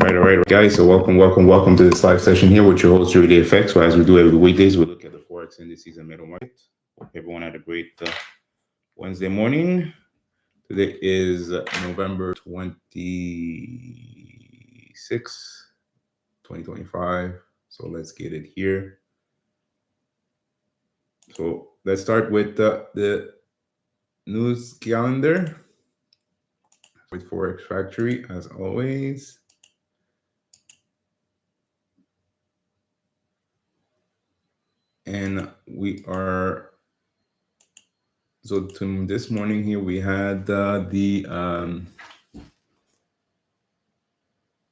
All right, guys. So welcome to this live session here with your host, Dre Day FX. So as we do every weekdays, we look at the Forex indices and middle market. Hope everyone had a great Wednesday morning. Today is November 26, 2025. So let's get it here. So let's start with the news calendar with Forex Factory, as always. And we are, so this morning here, we had earlier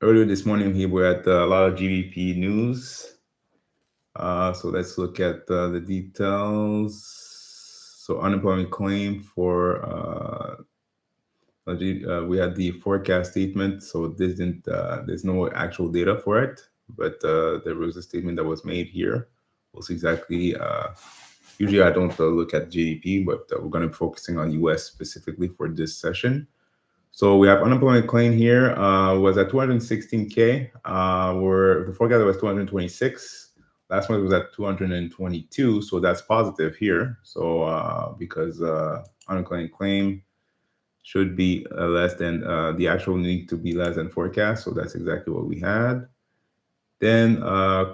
this morning here, we had a lot of GDP news. So let's look at the details. So unemployment claim for, we had the forecast statement. So this didn't, there's no actual data for it, but there was a statement that was made here. We'll see exactly, usually I don't look at GDP, but we're going to be focusing on US specifically for this session. So we have unemployment claim here was at 216K, where the forecast was 226. Last month was at 222, so that's positive here. So because unemployment claim should be less than the actual need to be less than forecast, so that's exactly what we had. Then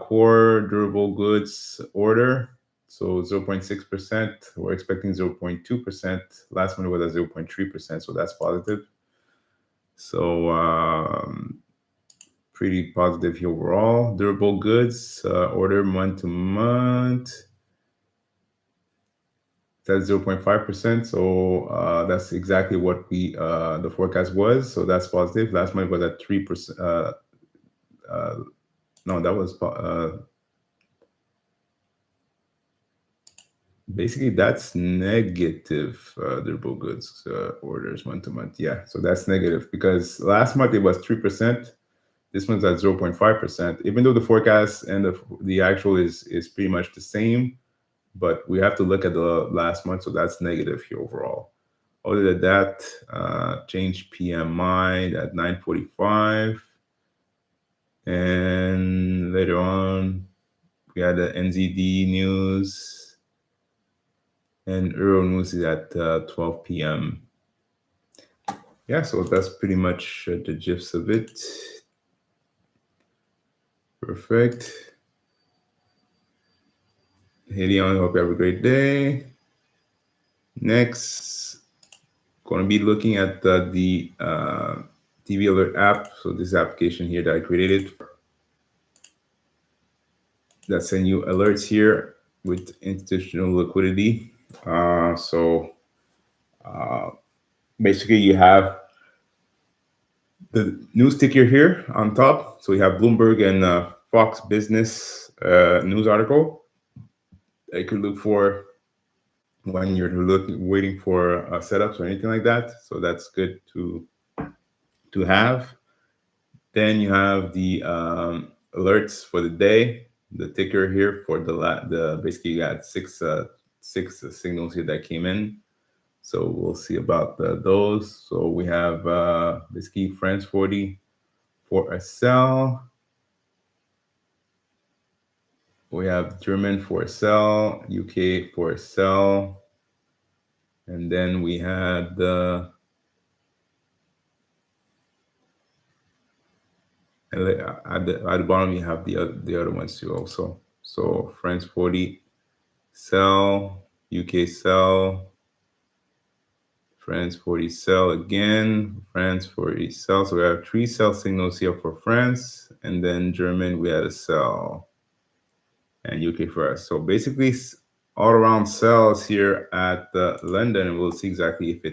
core durable goods order, so 0.6%. We're expecting 0.2%. Last month was at 0.3%, so that's positive. So pretty positive here overall. Durable goods order month to month. That's 0.5%. So that's exactly what we the forecast was. So that's positive. Last month was at 3%. No, that was basically that's negative durable goods orders month to month. Yeah, so that's negative because last month it was 3%. This one's at 0.5%. Even though the forecast and the actual is pretty much the same, but we have to look at the last month, so that's negative here overall. Other than that, change PMI at 945. And later on, we had the NZD news. And Euro news is at 12 p.m. Yeah, so that's pretty much the gist of it. Perfect. Hey, Leon, hope you have a great day. Next, going to be looking at the TV Alert app. So this application here that I created that send you alerts here with institutional liquidity. Basically you have the news ticker here on top. So you have Bloomberg and Fox Business news article that you could look for when you're waiting for setups or anything like that. So that's good to have. Then you have the alerts for the day, the ticker here for the basically you got six signals here that came in. So we'll see about those. So we have basically France 40 for a sell. We have German for a sell, UK for a sell. And then we had the at the bottom you have the other ones too also. So France 40 sell, UK sell, France 40 sell again, France 40 sell. So we have 3 sell signals here for France, and then German we had a sell, and UK for us. So basically all around sells here at London, and we'll see exactly if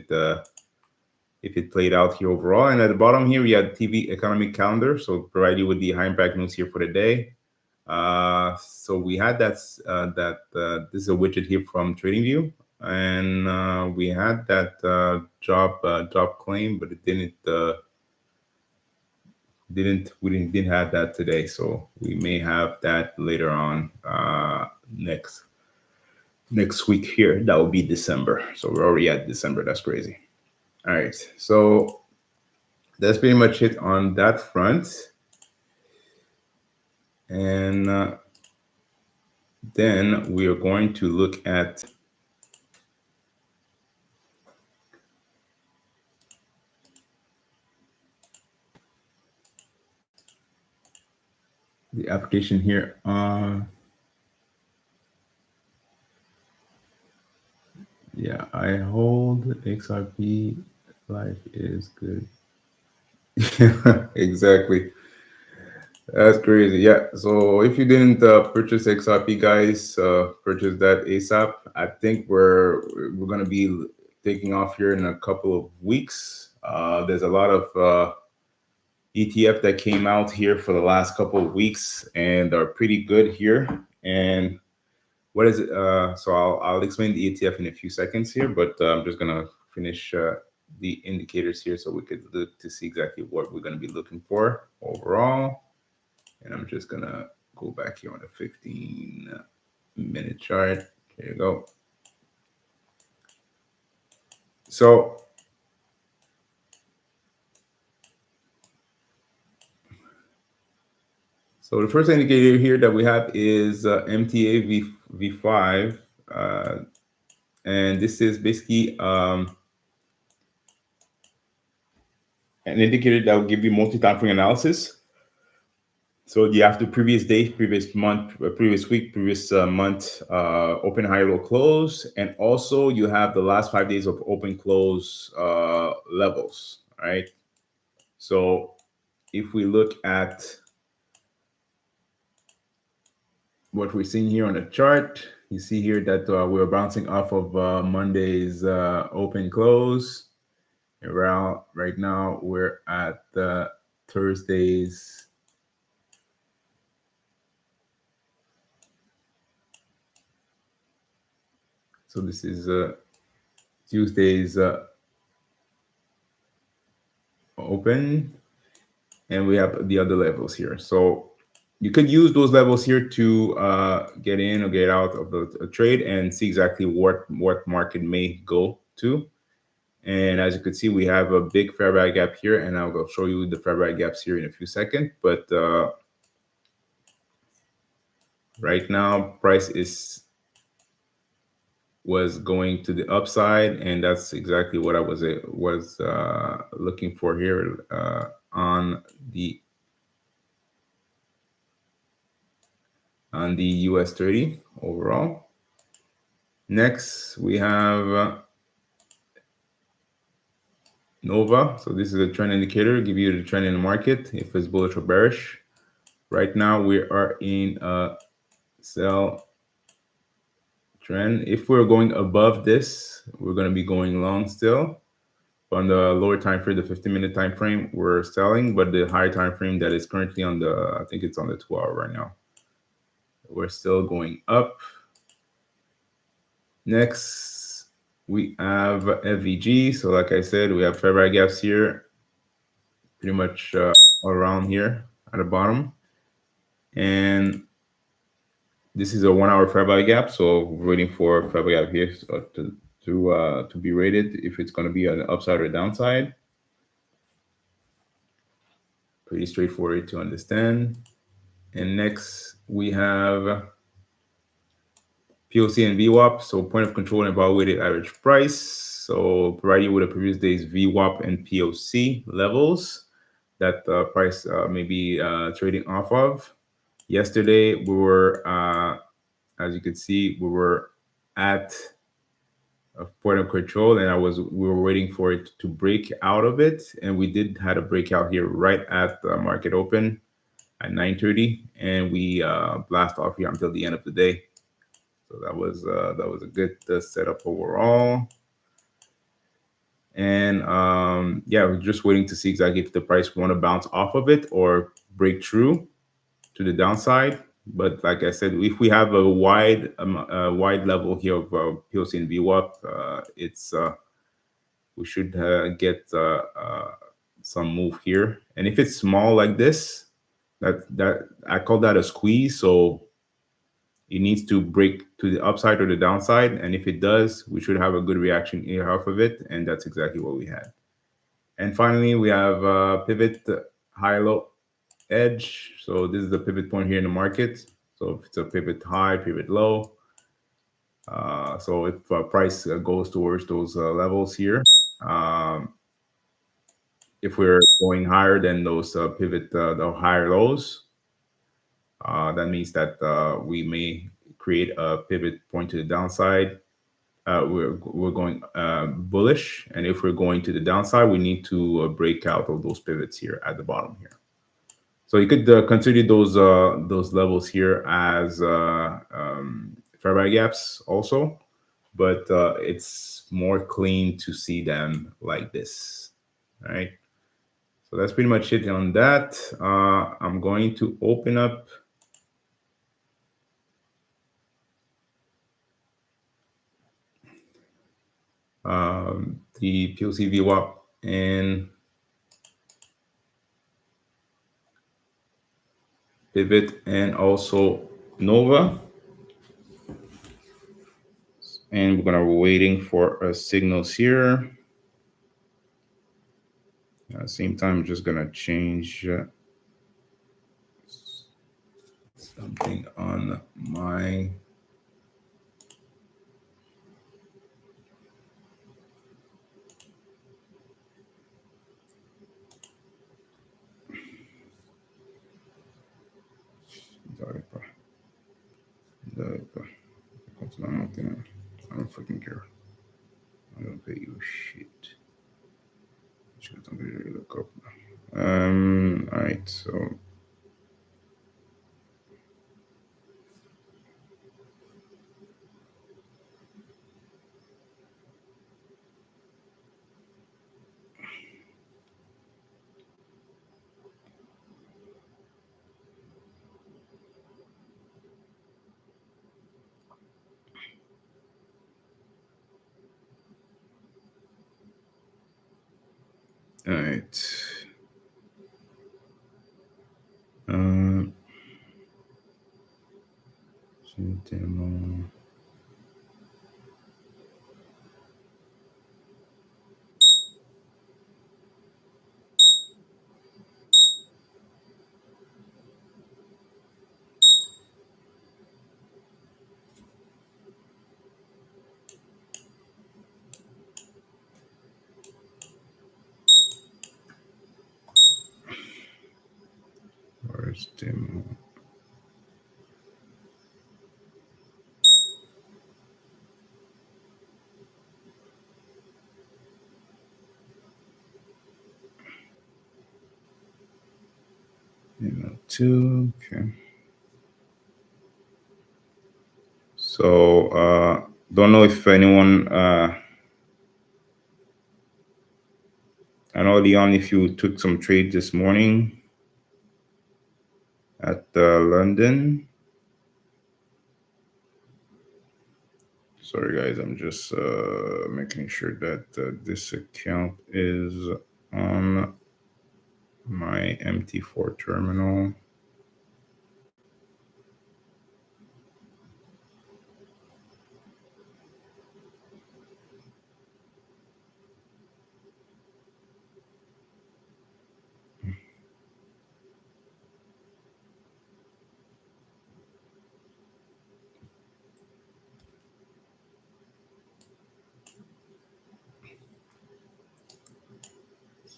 it played out here overall. And at the bottom here we had TV economic calendar, so provide you with the high impact news here for the day. So we had this is a widget here from TradingView, and we had that job claim, but it didn't have that today. So we may have that later on next week here. That will be December. So we're already at December. That's crazy. All right, so that's pretty much it on that front. And then we are going to look at the application here. Yeah, I hold XRP. Life is good. Exactly. That's crazy. Yeah. So if you didn't purchase XRP, guys, purchase that ASAP. I think we're gonna be taking off here in a couple of weeks. There's a lot of ETF that came out here for the last couple of weeks and are pretty good here. And what is it? So I'll explain the ETF in a few seconds here, but I'm just gonna finish the indicators here so we could look to see exactly what we're gonna be looking for overall. And I'm just gonna go back here on the 15-minute chart. There you go. So the first indicator here that we have is MTA V5, and this is basically an indicator that will give you multi-time frame analysis. So you have the previous day, previous month, previous week, previous month, open, high, low, close, and also you have the last 5 days of open, close levels. All right. So if we look at what we're seeing here on the chart, you see here that we're bouncing off of Monday's open, close. Around right now, we're at Thursday's. So this is Tuesday's open, and we have the other levels here. So you could use those levels here to get in or get out of a trade and see exactly what market may go to. And as you can see, we have a big fair value gap here, and I'll go show you the fair value gaps here in a few seconds. But right now, price was going to the upside, and that's exactly what I was looking for here on the US30 overall. Next, we have Nova. So this is a trend indicator, give you the trend in the market if it's bullish or bearish. Right now, we are in a sell trend. If we're going above this, we're going to be going long still. On the lower time frame, the 15-minute time frame, we're selling, but the higher time frame that is currently on the, I think it's on the 2-hour right now, we're still going up. Next, we have FVG. So like I said, we have fair value gaps here, pretty much around here at the bottom. And this is a 1-hour fair value gap. So we're waiting for fair value gap here to be rated if it's going to be an upside or downside. Pretty straightforward to understand. And next, we have POC and VWAP, so point of control and evaluated average price. So provide you with a previous day's VWAP and POC levels that the price may be trading off of. Yesterday, we were, as you can see, we were at a point of control, and we were waiting for it to break out of it, and we did had a breakout here right at the market open at 9:30, and we blast off here until the end of the day. So that was a good setup overall. And yeah, we're just waiting to see exactly if the price want to bounce off of it or break through to the downside. But like I said, if we have a wide level here of POC and VWAP, we should get some move here. And if it's small like this, that I call that a squeeze. So it needs to break to the upside or the downside. And if it does, we should have a good reaction here off of it. And that's exactly what we had. And finally, we have pivot high low. edge. So this is the pivot point here in the market. So if it's a pivot high, pivot low. So if price goes towards those levels here, um, if we're going higher than those pivot, the higher lows, that means that we may create a pivot point to the downside. We're going bullish, and if we're going to the downside, we need to break out of those pivots here at the bottom here. So you could consider those levels here as fair value gaps also, but it's more clean to see them like this. All right. So that's pretty much it on that. I'm going to open up the POC VWAP and pivot and also Nova. And we're gonna be waiting for signals here. At the same time, I'm just gonna change something on my I don't fucking care. I don't pay you shit. Look up. All right, so all right. Demo. Where's demo? Demo 2, okay. So don't know if anyone I know, Leon, if you took some trades this morning at London. Sorry, guys, I'm just making sure that this account is on my MT4 terminal.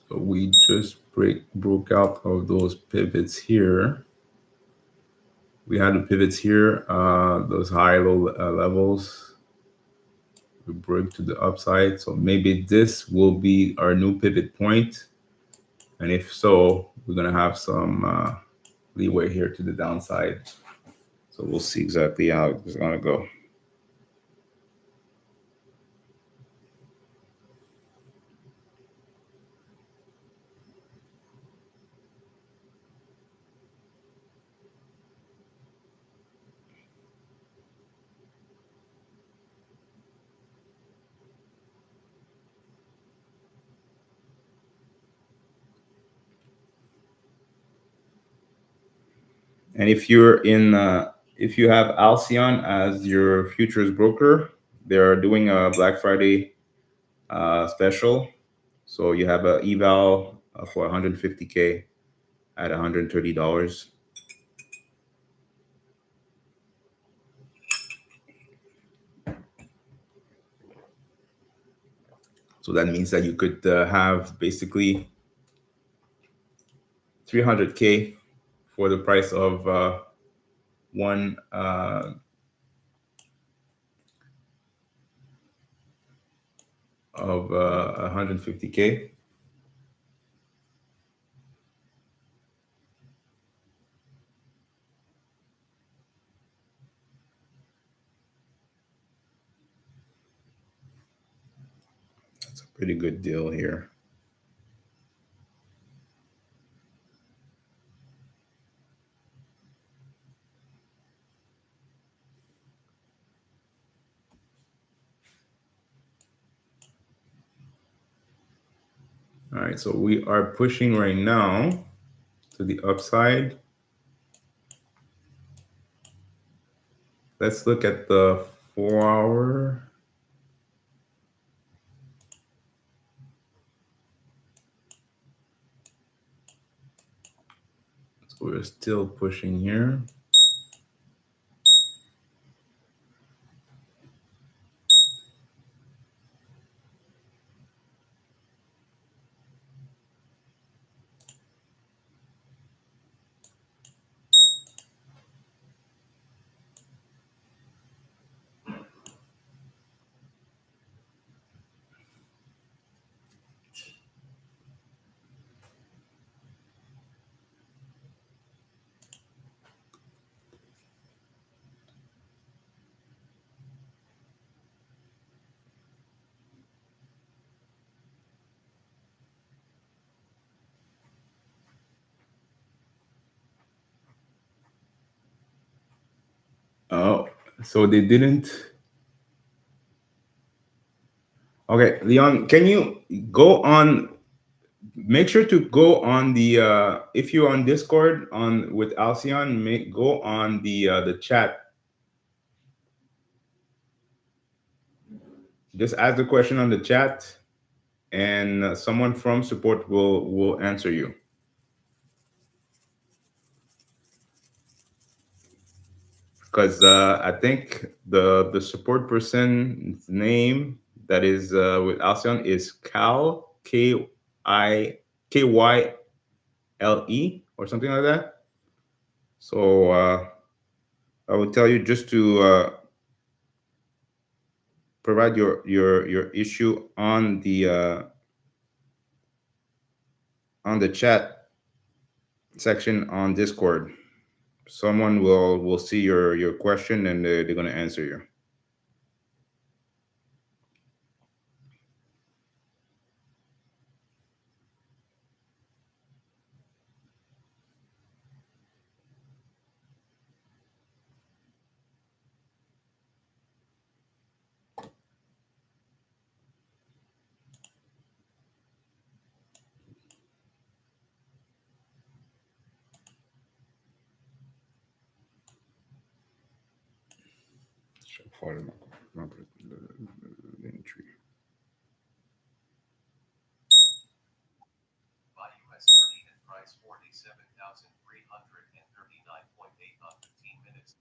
So we just broke out of those pivots here. We had the pivots here, those high-low levels. We break to the upside. So maybe this will be our new pivot point. And if so, we're going to have some leeway here to the downside. So we'll see exactly how it's going to go. And if you're in, if you have Alcyon as your futures broker, they're doing a Black Friday special. So you have a eval for 150K at $130. So that means that you could have basically 300K for the price of one of 150K. That's a pretty good deal here. All right, so we are pushing right now to the upside. Let's look at the 4-hour. So we're still pushing here. Oh, so they didn't. Okay, Leon, can you go on? Make sure to go on the if you're on Discord on with Alcyon, go on the chat. Just ask the question on the chat, and someone from support will answer you. Because I think the support person's name that is with Alcyon is Cal Kyle or something like that. So I will tell you just to provide your issue on the chat section on Discord. Someone will see your question and they're going to answer you. By US30 and price 47,339.8 on 15 minutes.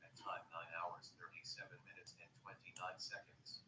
At time 9 hours 37 minutes and 29 seconds.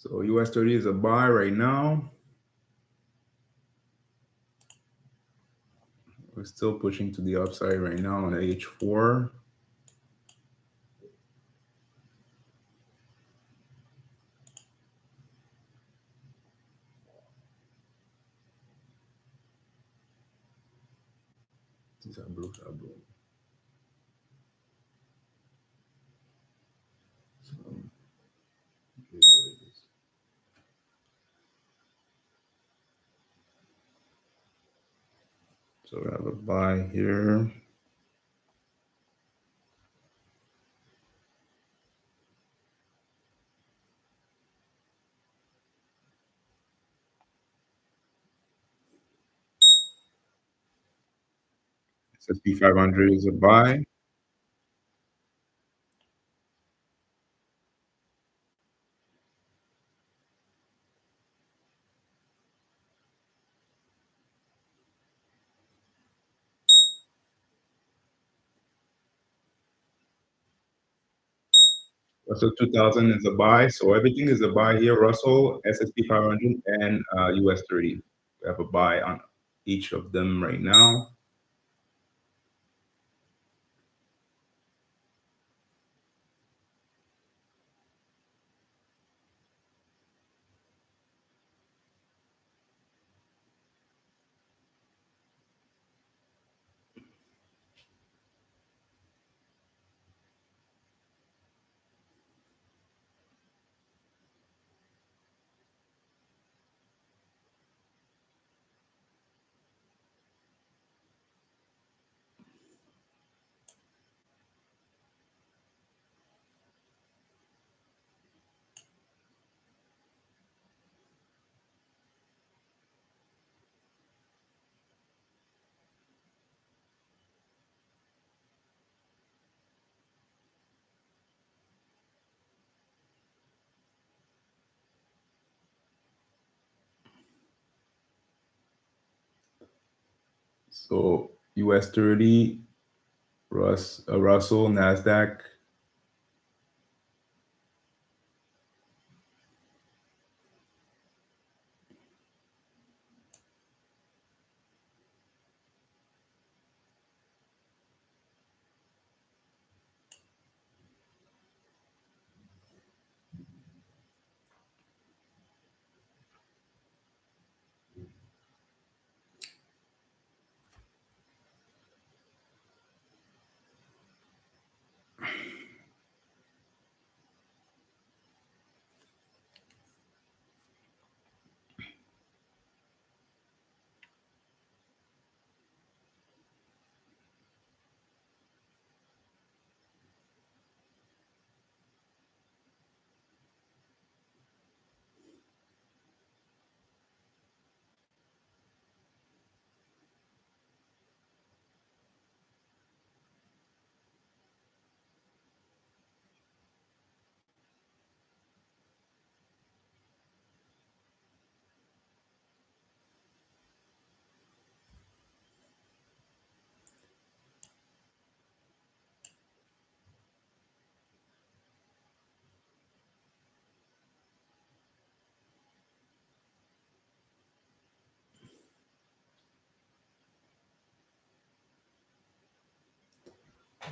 So US30 is a buy right now. We're still pushing to the upside right now on H4. These are blue, are blue. So, here's what it is. So we have a buy here. S&P 500 is a buy. Russell 2000 is a buy. So everything is a buy here. Russell, S&P 500, and US30. We have a buy on each of them right now. So US30, Russell, NASDAQ.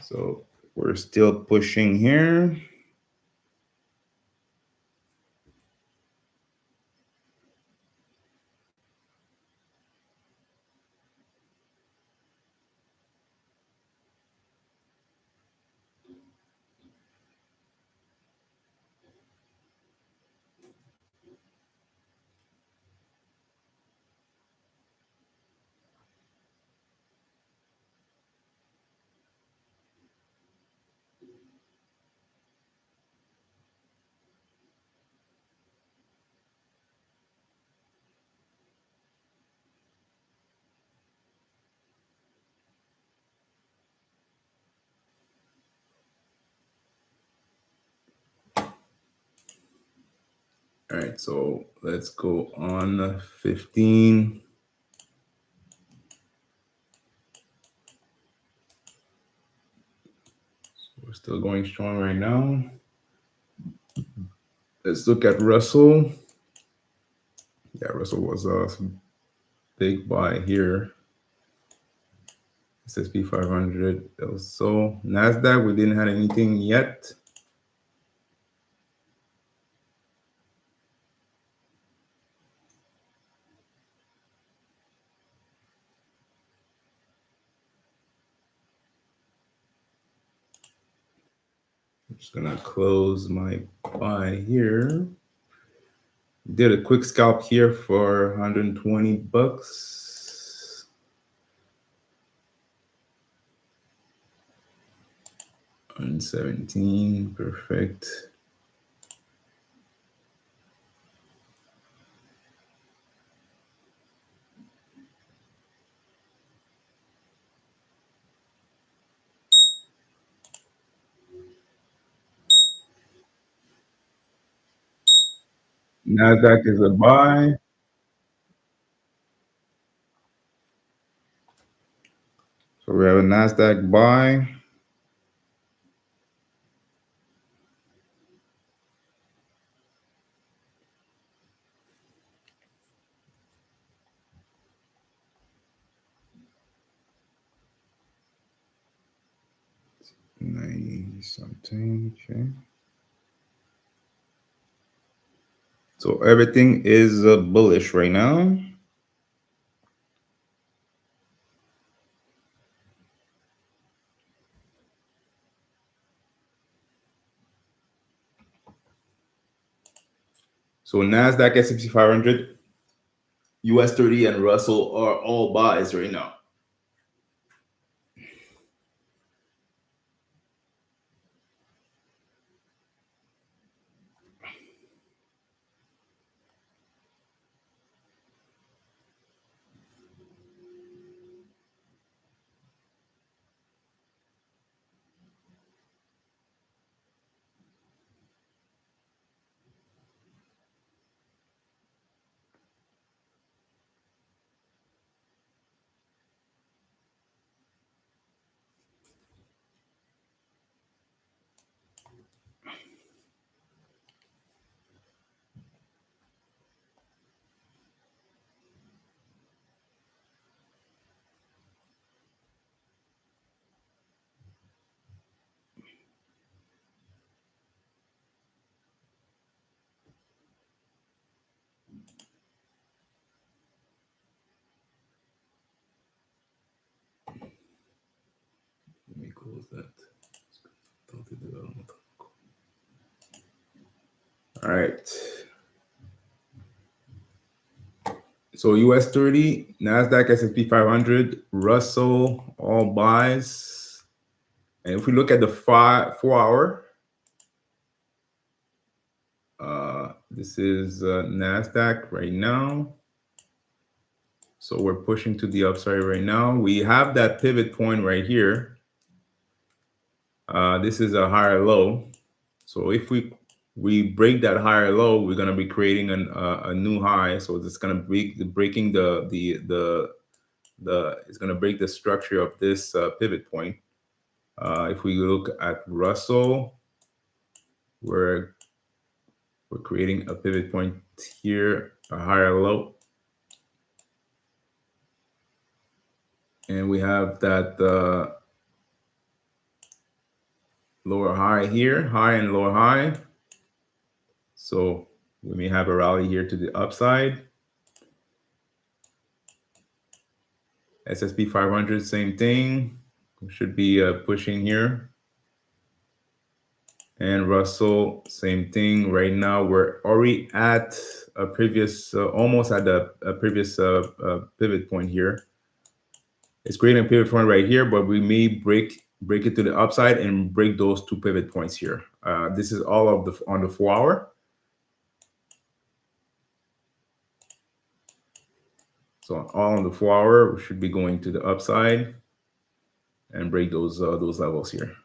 So we're still pushing here. All right, so let's go on 15. We're still going strong right now. Let's look at Russell. Yeah, Russell was some big buy here. S&P 500 also. Nasdaq, we didn't have anything yet. I'm just gonna close my buy here. Did a quick scalp here for 120 bucks. 117, perfect. Nasdaq is a buy. So we have a Nasdaq buy. Something. Okay. So everything is bullish right now. So Nasdaq, S&P 500, US30, and Russell are all buys right now. Let me close that. All right. So US30, Nasdaq, S&P 500, Russell, all buys. And if we look at the 4 hour, this is Nasdaq right now. So we're pushing to the upside right now. We have that pivot point right here. This is a higher low. So if we break that higher low, we're gonna be creating a new high. So it's gonna be breaking it's gonna break the structure of this pivot point. If we look at Russell, we're creating a pivot point here, a higher low, and we have that lower high here, high and lower high. So we may have a rally here to the upside. S&P 500, same thing. We should be pushing here. And Russell, same thing. Right now, we're already at a previous, almost at a previous pivot point here. It's creating a pivot point right here, but we may break it to the upside and break those two pivot points here. This is all of on the 4 hour. So all on the 4 hour, we should be going to the upside and break those levels here.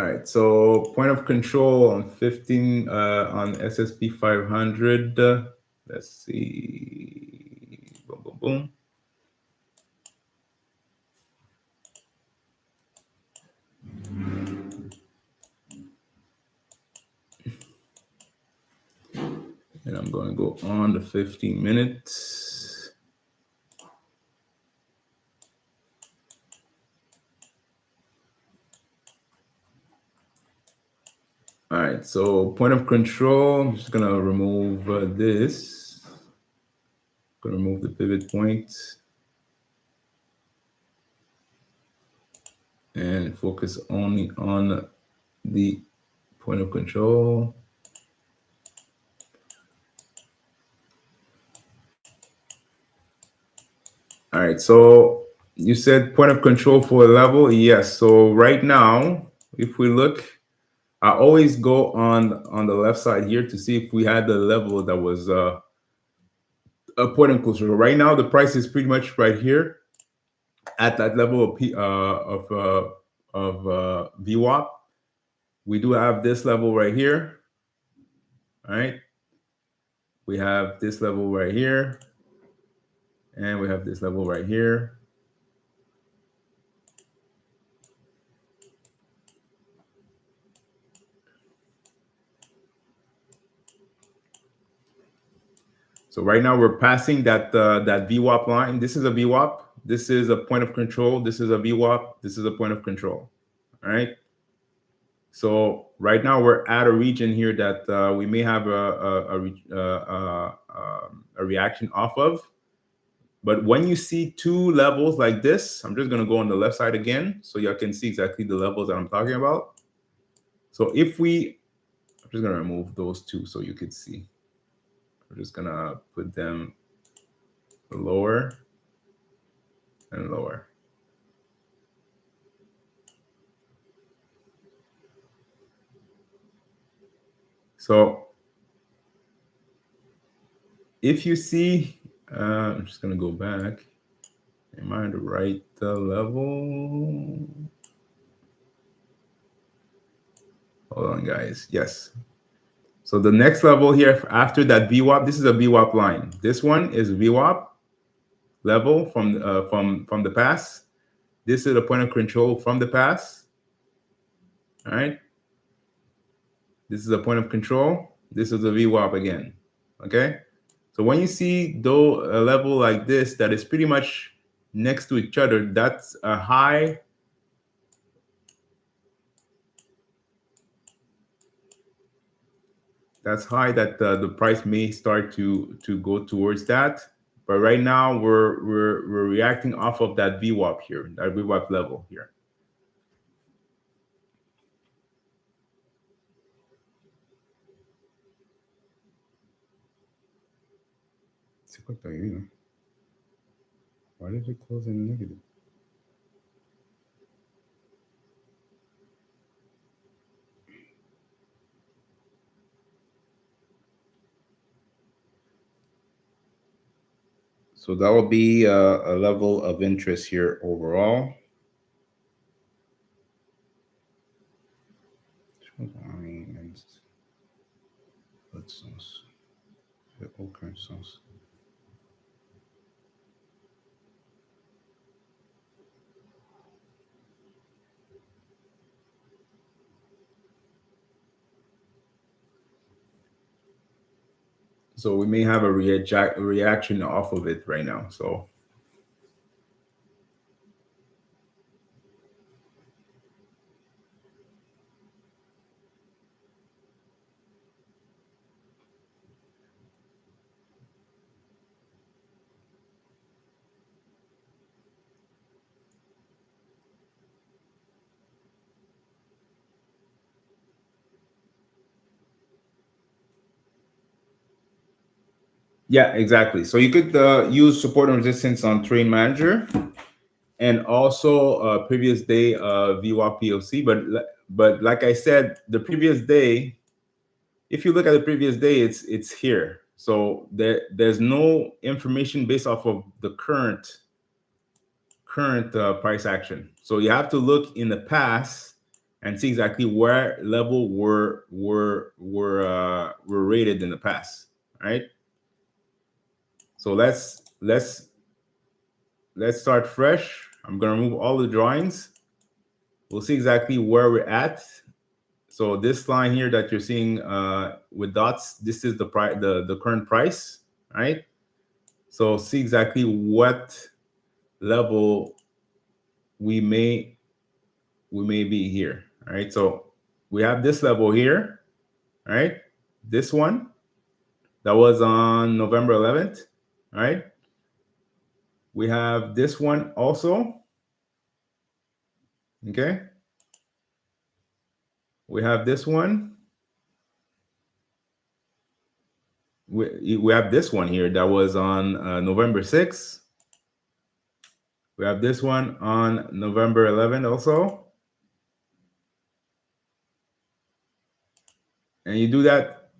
All right, so point of control on 15 on SSP 500. Let's see. Boom, boom, boom. And I'm going to go on the 15 minutes. All right, so point of control, I'm just going to remove this. Going to remove the pivot point and focus only on the point of control. All right, so you said point of control for a level. Yes, so right now, if we look, I always go on the left side here to see if we had the level that was a point of control. Right now, the price is pretty much right here at that level of VWAP. We do have this level right here. All right, we have this level right here, and we have this level right here. So right now we're passing that that VWAP line. This is a VWAP. This is a point of control. This is a VWAP. This is a point of control. All right. So right now we're at a region here that we may have a reaction off of. But when you see two levels like this, I'm just going to go on the left side again so y'all can see exactly the levels that I'm talking about. So if we, I'm just going to remove those two so you could see. We're just going to put them lower and lower. So if you see, I'm just going to go back. Am I on the right level? Hold on, guys. Yes. So the next level here after that VWAP, this is a VWAP line. This one is VWAP level from the past. This is a point of control from the past. All right. This is a point of control. This is a VWAP again. Okay. So when you see though a level like this that is pretty much next to each other, that's a high. That's high that the price may start to go towards that. But right now we're reacting off of that VWAP here, that VWAP level here. Why did it close in negative? So that will be a level of interest here overall. So we may have a reaction off of it right now. So yeah, exactly. So you could use support and resistance on Trade Manager, and also previous day VWAP POC. But like I said, the previous day, if you look at the previous day, it's here. So there's no information based off of the current price action. So you have to look in the past and see exactly where level were rated in the past. Right. So let's start fresh. I'm gonna remove all the drawings. We'll see exactly where we're at. So this line here that you're seeing with dots, this is the price, the current price, right? So see exactly what level we may be here. All right. So we have this level here, right? This one that was on November 11th, right? We have this one also. Okay. We have this one. We have this one here that was on November 6th. We have this one on November 11th also. And you do that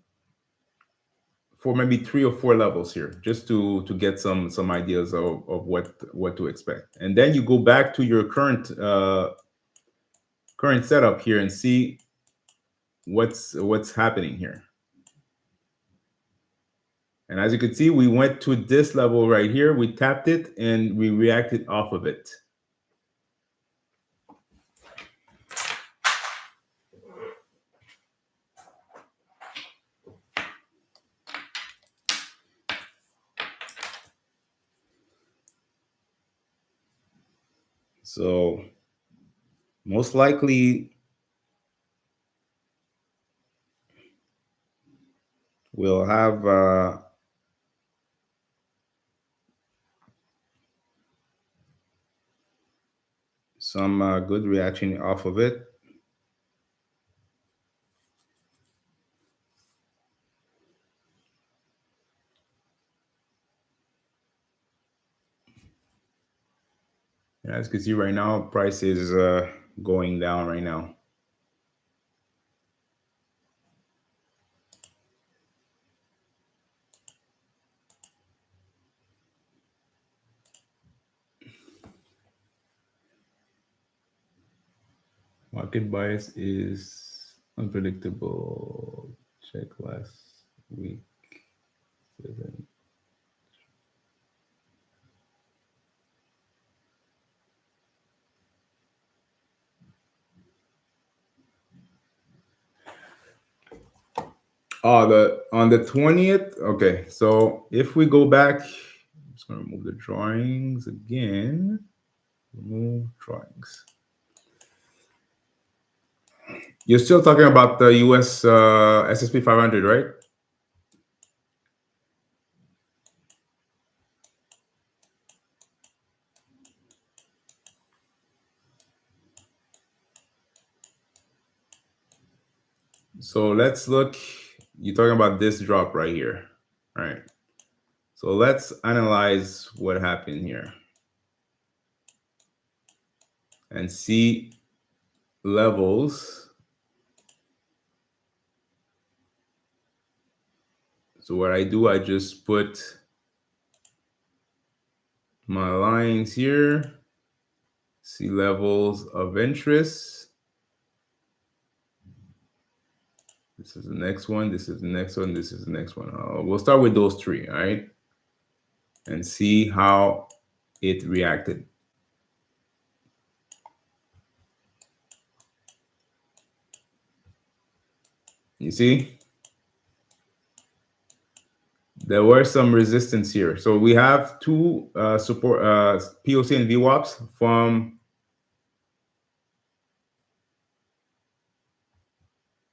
for maybe 3 or 4 levels here, just to get some ideas of what to expect. And then you go back to your current setup here and see what's happening here. And as you can see, we went to this level right here, we tapped it, and we reacted off of it. So most likely we'll have some good reaction off of it. And as you can see right now, price is going down right now. Market bias is unpredictable. Check last week. 7. Oh, on the 20th. Okay, so if we go back, I'm just gonna remove the drawings again. Remove drawings. You're still talking about the US SSP 500, right? So let's look. You're talking about this drop right here, right? So let's analyze what happened here and see levels. So what I do, I just put my lines here, see levels of interest. This is the next one, this is the next one, this is the next one. We'll start with those 3, all right? And see how it reacted. You see? There were some resistance here. So we have 2 support POC and VWAPs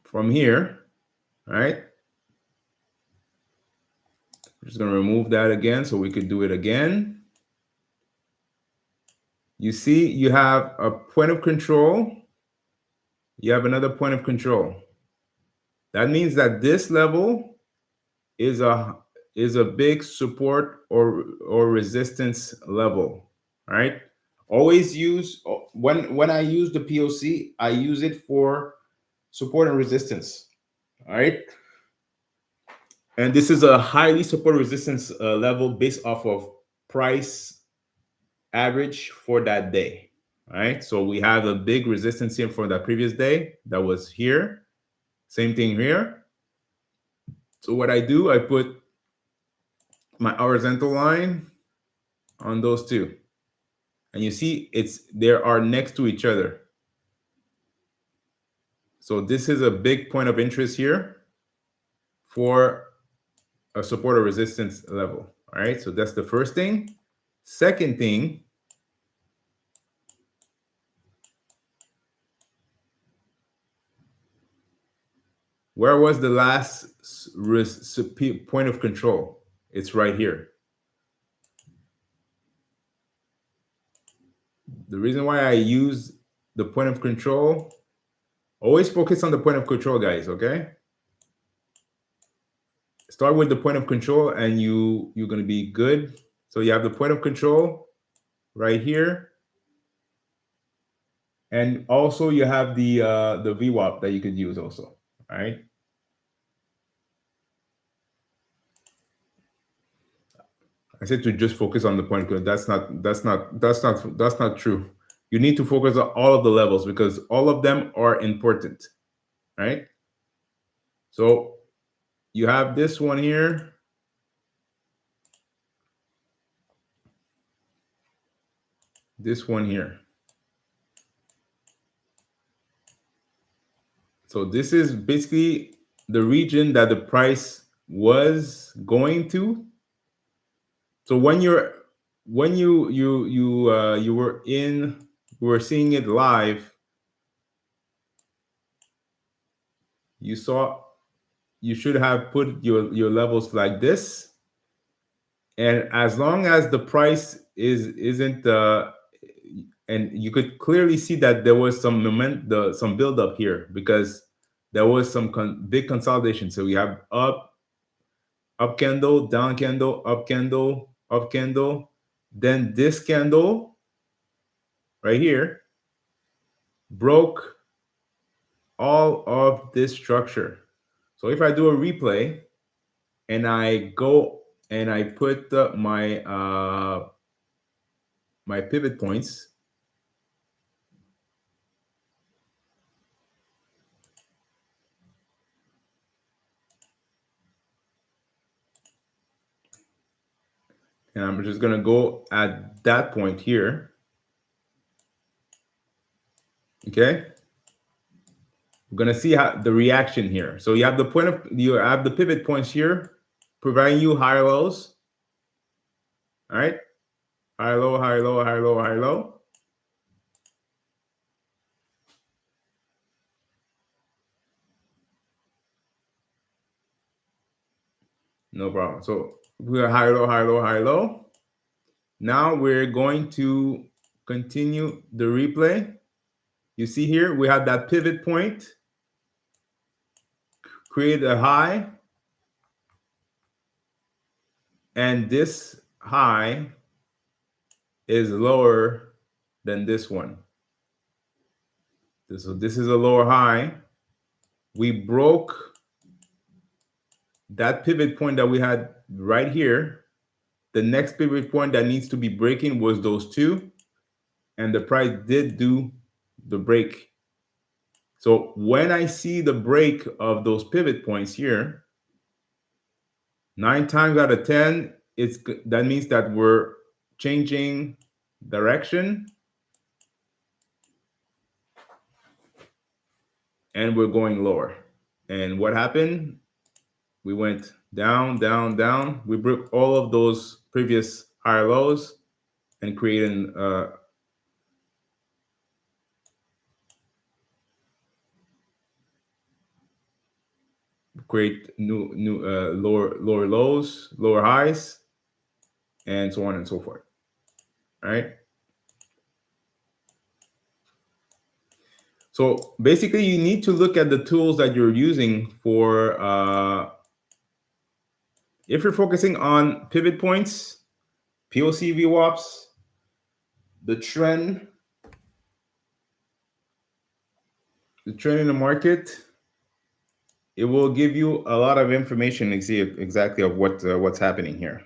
from here, right? I'm just going to remove that again so we could do it again. You see, you have a point of control. You have another point of control. That means that this level is a big support or resistance level, right? Always use, when I use the POC, I use it for support and resistance, all right? And this is a highly support resistance level based off of price average for that day, All right, so we have a big resistance here for that previous day that was here. Same thing here. So what I do, I put my horizontal line on those two. And you see they are next to each other. So this is a big point of interest here for a support or resistance level. All right, so that's the first thing. Second thing, where was the last point of control? It's right here. The reason why I use the point of control, always focus on the point of control, guys, okay? Start with the point of control and you're going to be good. So you have the point of control right here. And also you have the VWAP that you could use also, all right? I said to just focus on the point because that's not true. You need to focus on all of the levels because all of them are important, right? So you have this one here. This one here. So this is basically the region that the price was going to. So when you were seeing it live, you should have put your levels like this, and as long as the price isn't and you could clearly see that there was some some build up here because there was some big consolidation. So we have up candle, down candle, up candle, up candle, then this candle right here broke all of this structure. So if I do a replay and I go and I put my my pivot points, and I'm just gonna go at that point here. Okay, we're gonna see how the reaction here. So you have the pivot points here, providing you higher lows. All right, high low, high low, high low, high low. No problem. So we're high low, high low, high low. Now we're going to continue the replay. You see here we have that pivot point, create a high, and this high is lower than this one. So this is a lower high. We broke that pivot point that we had right here. The next pivot point that needs to be breaking was those two, and the price did do the break. So when I see the break of those pivot points here, 9 times out of 10, that means that we're changing direction and we're going lower. And what happened? We went down, down, down. We broke all of those previous higher lows and created create new lower lows, lower highs, and so on and so forth. All right. So basically, you need to look at the tools that you're using for. If you're focusing on pivot points, POC VWAPs, the trend in the market, it will give you a lot of information exactly of what's happening here.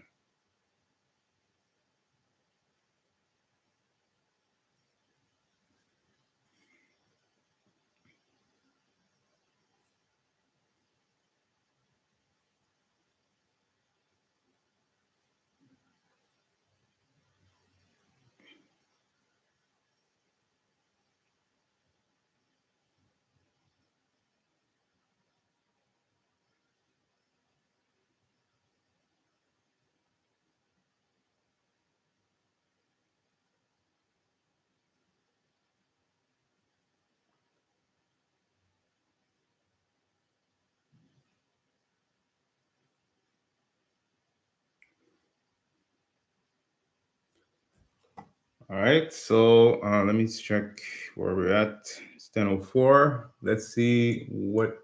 All right, so let me check where we're at. It's 10:04. Let's see where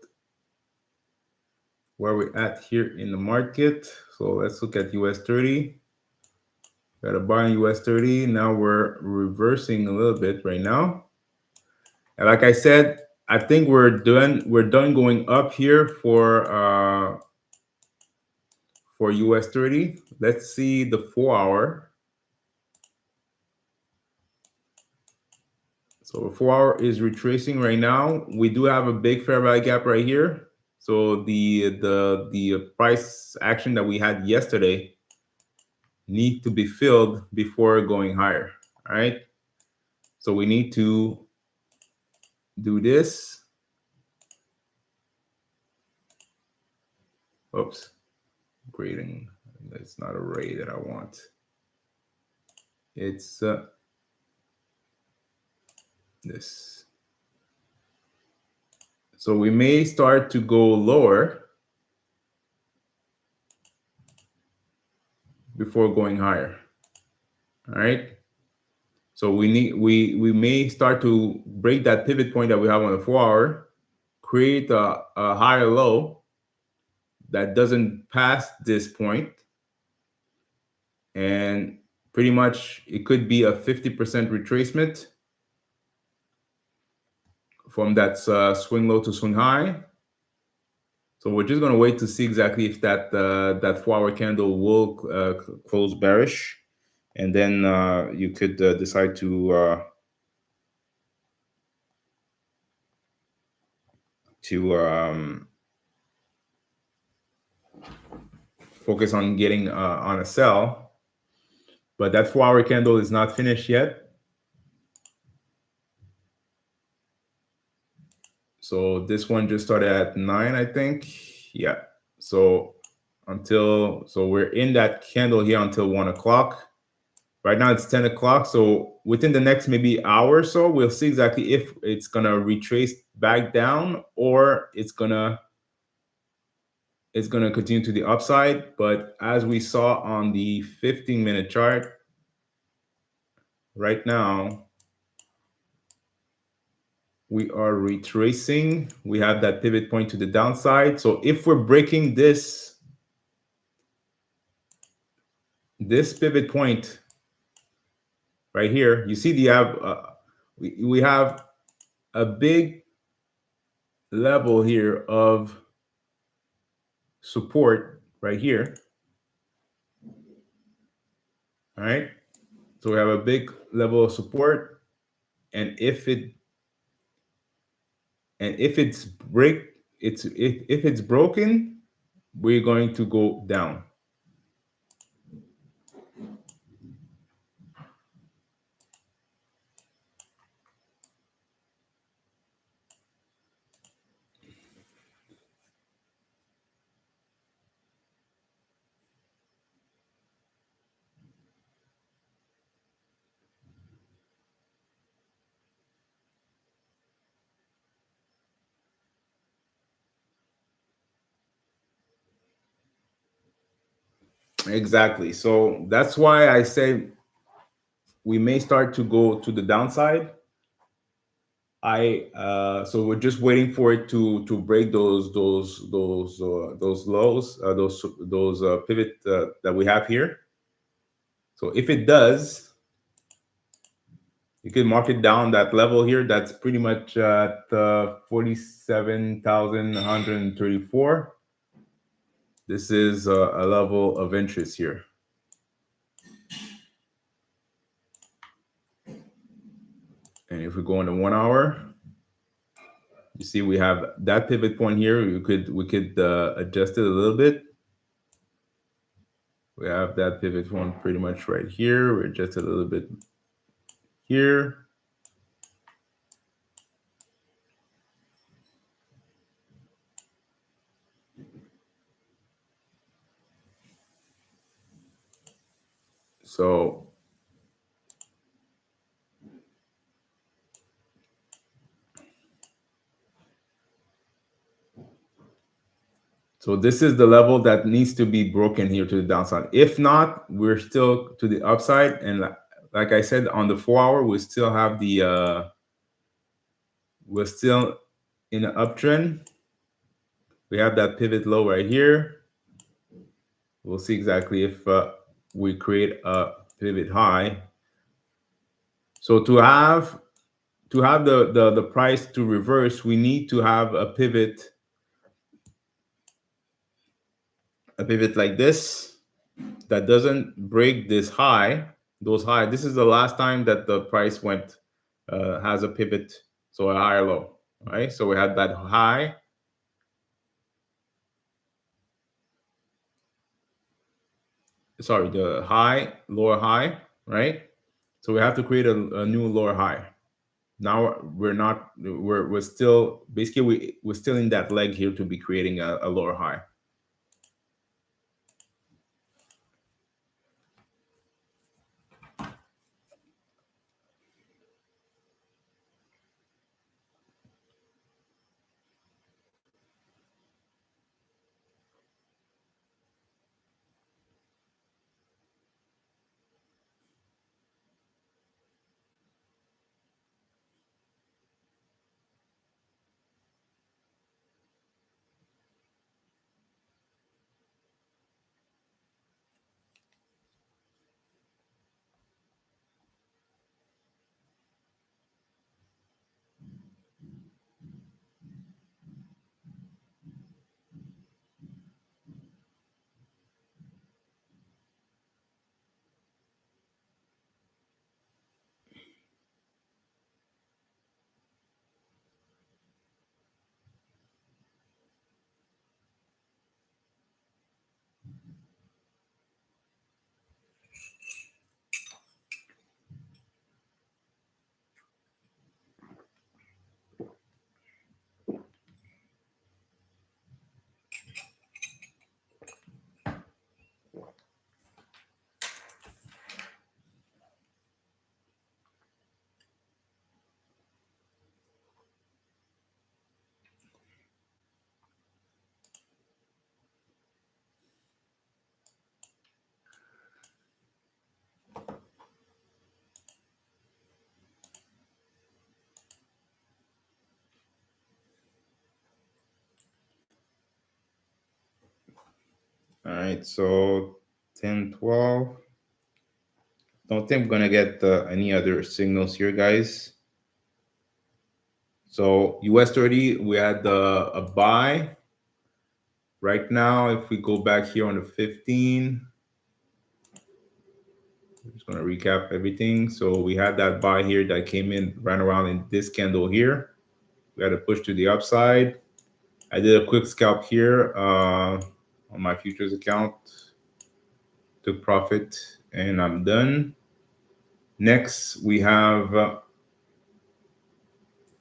we're at here in the market. So let's look at US30. Got a buy in US30. Now we're reversing a little bit right now. And like I said, I think we're done going up here for US30. Let's see the 4 hour. So the 4 hour is retracing right now. We do have a big fair value gap right here. So the price action that we had yesterday need to be filled before going higher. All right. So we need to do this. Oops, grading. That's not a ray that I want. It's this. So we may start to go lower before going higher. All right. So we may start to break that pivot point that we have on the 4 hour, create a higher low that doesn't pass this point, and pretty much it could be a 50% retracement from that swing low to swing high. So we're just going to wait to see exactly if that 4 hour candle will close bearish, and then you could decide to focus on getting on a sell. But that 4 hour candle is not finished yet. So this one just started at 9, I think. Yeah. So we're in that candle here until 1 o'clock. Right now it's 10 o'clock. So within the next maybe hour or so, we'll see exactly if it's gonna retrace back down or it's gonna continue to the upside. But as we saw on the 15-minute chart, right now we are retracing. We have that pivot point to the downside. So if we're breaking this pivot point right here, you see we have a big level here of support right here. All right. So we have a big level of support, and if it's broken, we're going to go down. Exactly. So that's why I say we may start to go to the downside. So we're just waiting for it to break those lows, those pivot that we have here. So if it does, you can mark it down that level here. That's pretty much at 47,134. This is a level of interest here. And if we go into 1 hour, you see we have that pivot point here. We could adjust it a little bit. We have that pivot point pretty much right here. We adjust it a little bit here. So this is the level that needs to be broken here to the downside. If not, we're still to the upside. And like I said, on the 4 hour, we still have the we're still in an uptrend. We have that pivot low right here. We'll see exactly if we create a pivot high. So to have the price to reverse, we need to have a pivot like this that doesn't break this high, those high. This is the last time that the price went has a pivot, so a higher low. Right? So we had that high. Sorry, the high, lower high, right? So we have to create a new lower high. Now we're not we're still basically we're still in that leg here to be creating a lower high. All right, so 10, 12. Don't think we're gonna get any other signals here, guys. So US30, we had a buy. Right now, if we go back here on the 15, I'm just gonna recap everything. So we had that buy here that came in, ran around in this candle here. We had a push to the upside. I did a quick scalp here on my futures account, took profit, and I'm done. Next, we have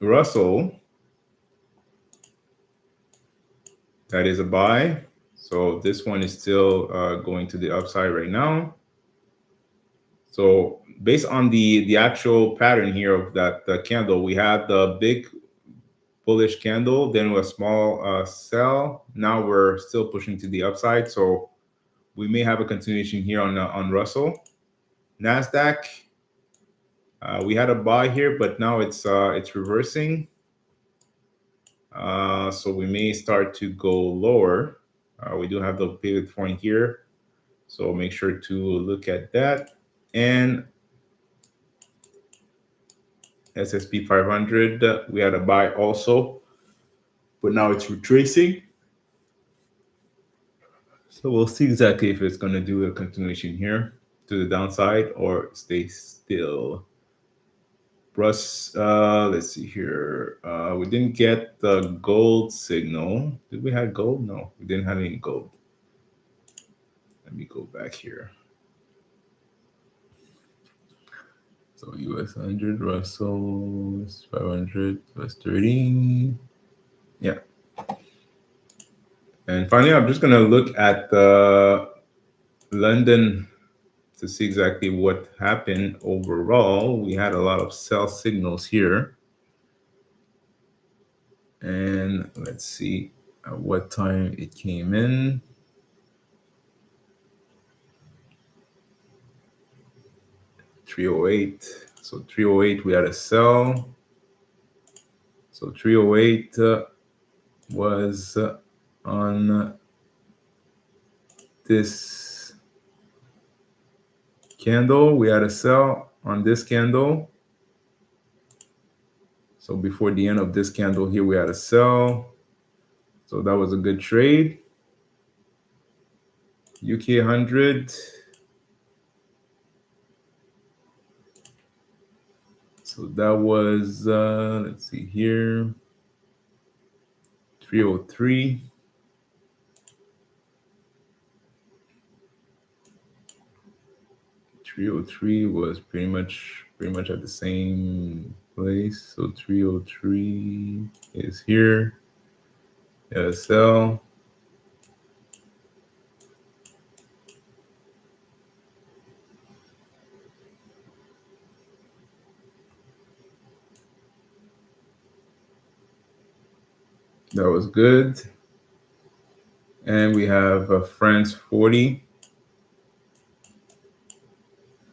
Russell. That is a buy. So this one is still going to the upside right now. So based on the actual pattern here of that candle, we had the big bullish candle, then a small sell. Now we're still pushing to the upside. So we may have a continuation here on Russell. Nasdaq, we had a buy here, but now it's reversing. So we may start to go lower. We do have the pivot point here, so make sure to look at that. And S&P 500, we had a buy also, but now it's retracing. So we'll see exactly if it's going to do a continuation here to the downside or stay still. Russ, let's see here. We didn't get the gold signal. Did we have gold? No, we didn't have any gold. Let me go back here. So US 100, Russell, 500, US 30. Yeah. And finally, I'm just going to look at London to see exactly what happened overall. We had a lot of sell signals here. And let's see at what time it came in. 308. So 308 we had a sell. So 308 was on this candle. We had a sell on this candle. So before the end of this candle here, we had a sell. So that was a good trade. UK 100. So that was, let's see here, 303. 303 was pretty much at the same place. So 303 is here. Sell. That was good. And we have France 40.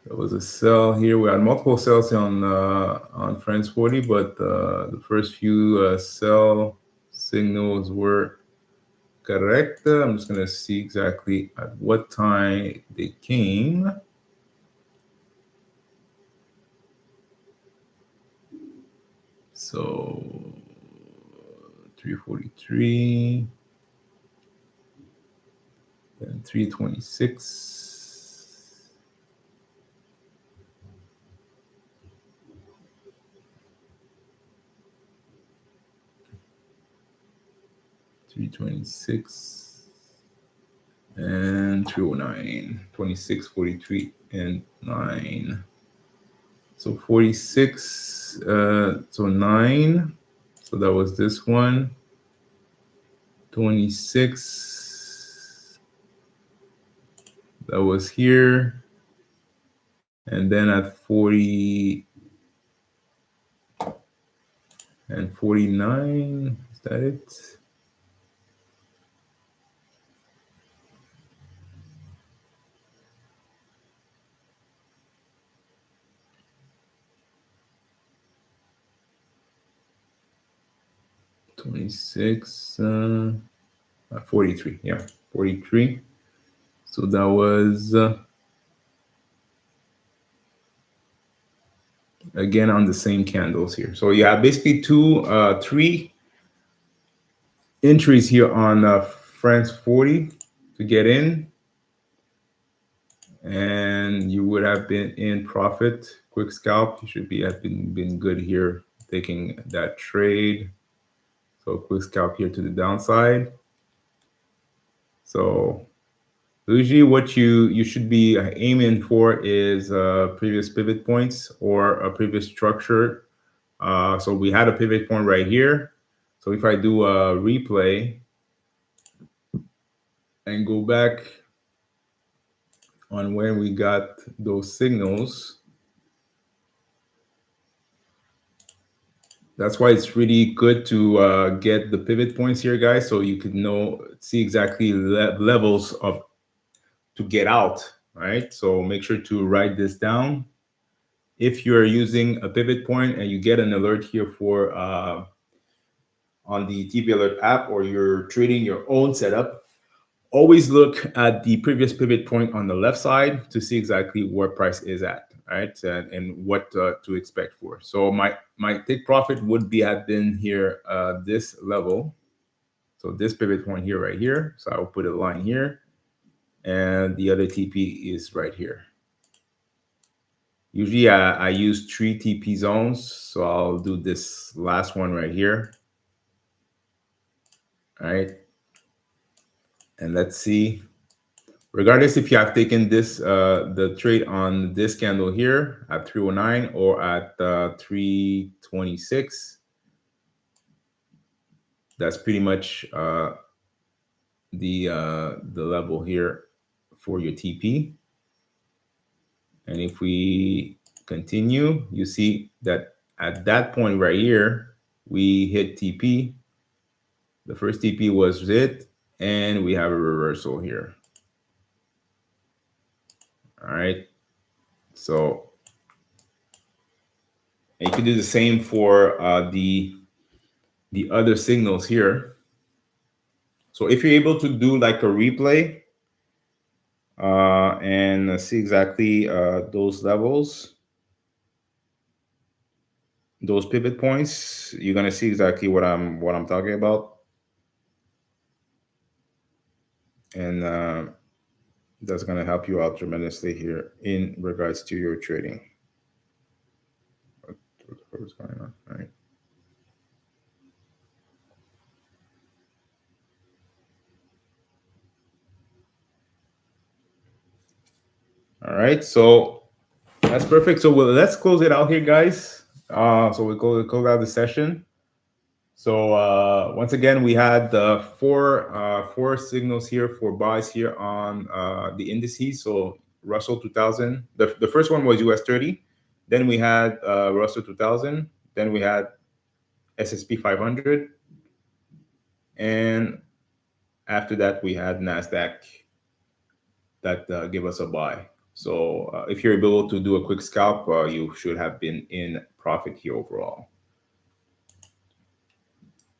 There was a sell here. We had multiple sells on France 40, but the first few sell signals were correct. I'm just going to see exactly at what time they came. So 343, then 326. 326 and 309, 26, 43, and 9. So 46, so 9. So that was this one. 26. That was here. And then at 40 and 49, is that it? Twenty-six, 43, yeah, 43. So that was again on the same candles here. So you have basically three entries here on France 40 to get in, and you would have been in profit. Quick scalp, you should have been good here taking that trade. So quick scalp here to the downside. So usually what you should be aiming for is previous pivot points or a previous structure. So we had a pivot point right here. So if I do a replay and go back on when we got those signals, that's why it's really good to get the pivot points here, guys, so you could see exactly levels of to get out, right? So make sure to write this down. If you're using a pivot point and you get an alert here for on the TV Alert app, or you're trading your own setup, always look at the previous pivot point on the left side to see exactly where price is at, right? And what to expect for. So my take profit would have been here, this level. So this pivot point here, right here. So I'll put a line here, and the other TP is right here. Usually I use 3 TP zones. So I'll do this last one right here. All right. And let's see. Regardless if you have taken this, the trade on this candle here at 309 or at 326, that's pretty much the level here for your TP. And if we continue, you see that at that point right here, we hit TP. The first TP was it, and we have a reversal here. All right. So And you can do the same for the other signals here. So if you're able to do like a replay and see exactly those levels, those pivot points, you're gonna see exactly what I'm talking about, and that's gonna help you out tremendously here in regards to your trading. What's going on? All right. All right. So that's perfect. So let's close it out here, guys. So we close out the session. So once again, we had four signals here for buys here on the indices. So Russell 2000. The first one was US30. Then we had Russell 2000. Then we had SSP 500, and after that we had Nasdaq that give us a buy. So if you're able to do a quick scalp, you should have been in profit here overall.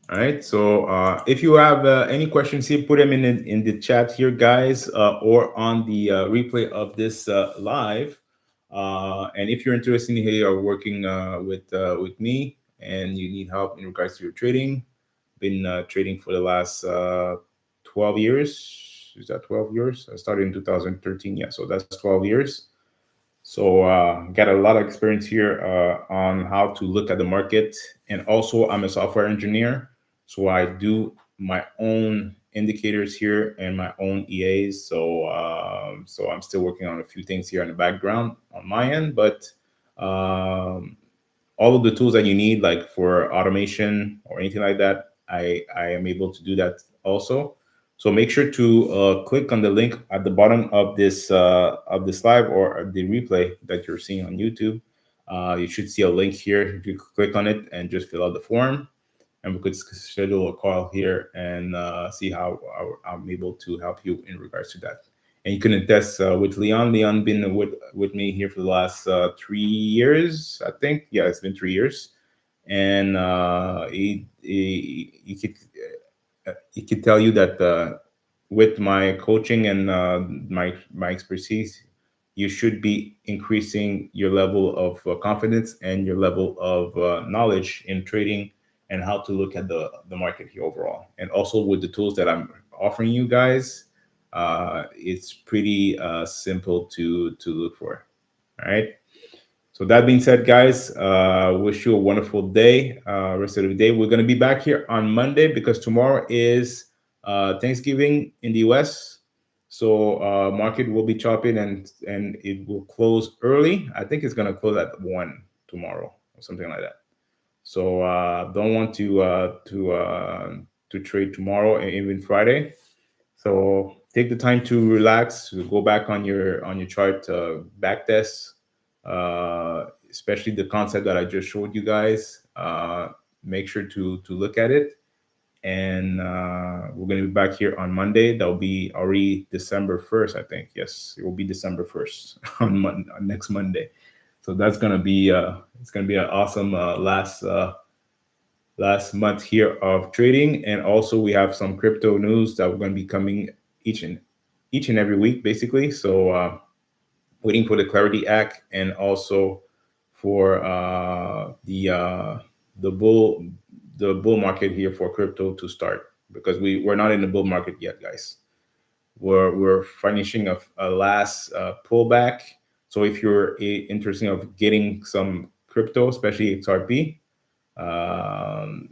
All right. So if you have any questions here, put them in the chat here, guys, or on the replay of this live. And if you're interested in here or working with me and you need help in regards to your trading, been trading for the last 12 years. Is that 12 years? I started in 2013. Yeah, so that's 12 years. So got a lot of experience here on how to look at the market, and also I'm a software engineer, so I do my own indicators here and my own EAs. So I'm still working on a few things here in the background on my end, but um, all of the tools that you need, like for automation or anything like that, I am able to do that also. So make sure to click on the link at the bottom of this live or the replay that you're seeing on YouTube. You should see a link here. You click on it and just fill out the form, and we could schedule a call here and see how I'm able to help you in regards to that. And you can attest with Leon. Leon been with me here for the last 3 years, I think. Yeah, it's been 3 years, and he could tell you that with my coaching and my expertise, you should be increasing your level of confidence and your level of knowledge in trading and how to look at the market here overall. And also with the tools that I'm offering you guys, it's pretty simple to look for. All right. So that being said, guys, wish you a wonderful day. Rest of the day. We're gonna be back here on Monday because tomorrow is Thanksgiving in the US. So market will be chopping and it will close early. I think it's gonna close at 1 tomorrow or something like that. So don't want to trade tomorrow and even Friday. So take the time to relax, to go back on your chart back test, especially the concept that I just showed you guys. Make sure to look at it, and we're gonna be back here on Monday. That'll be already December 1st, I think. Yes, it will be December 1st on next Monday. So that's gonna be it's gonna be an awesome last month here of trading, and also we have some crypto news that we're going to be coming each and every week basically. So waiting for the Clarity Act, and also for the bull market here for crypto to start, because we're not in the bull market yet, guys. We're finishing a last pullback. So if you're interested of getting some crypto, especially XRP,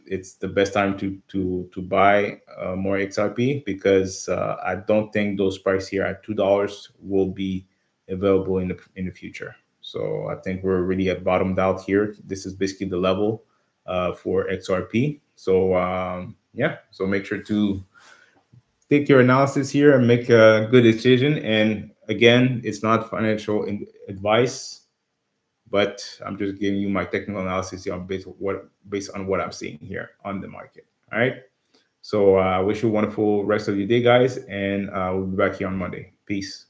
it's the best time to buy more XRP, because I don't think those price here at $2 will be available in the future. So I think we're really at bottomed out here. This is basically the level for XRP. So yeah, so make sure to take your analysis here and make a good decision. And again, it's not financial advice, but I'm just giving you my technical analysis here based on what I'm seeing here on the market. All right. So I wish you a wonderful rest of your day, guys, and we'll be back here on Monday. Peace.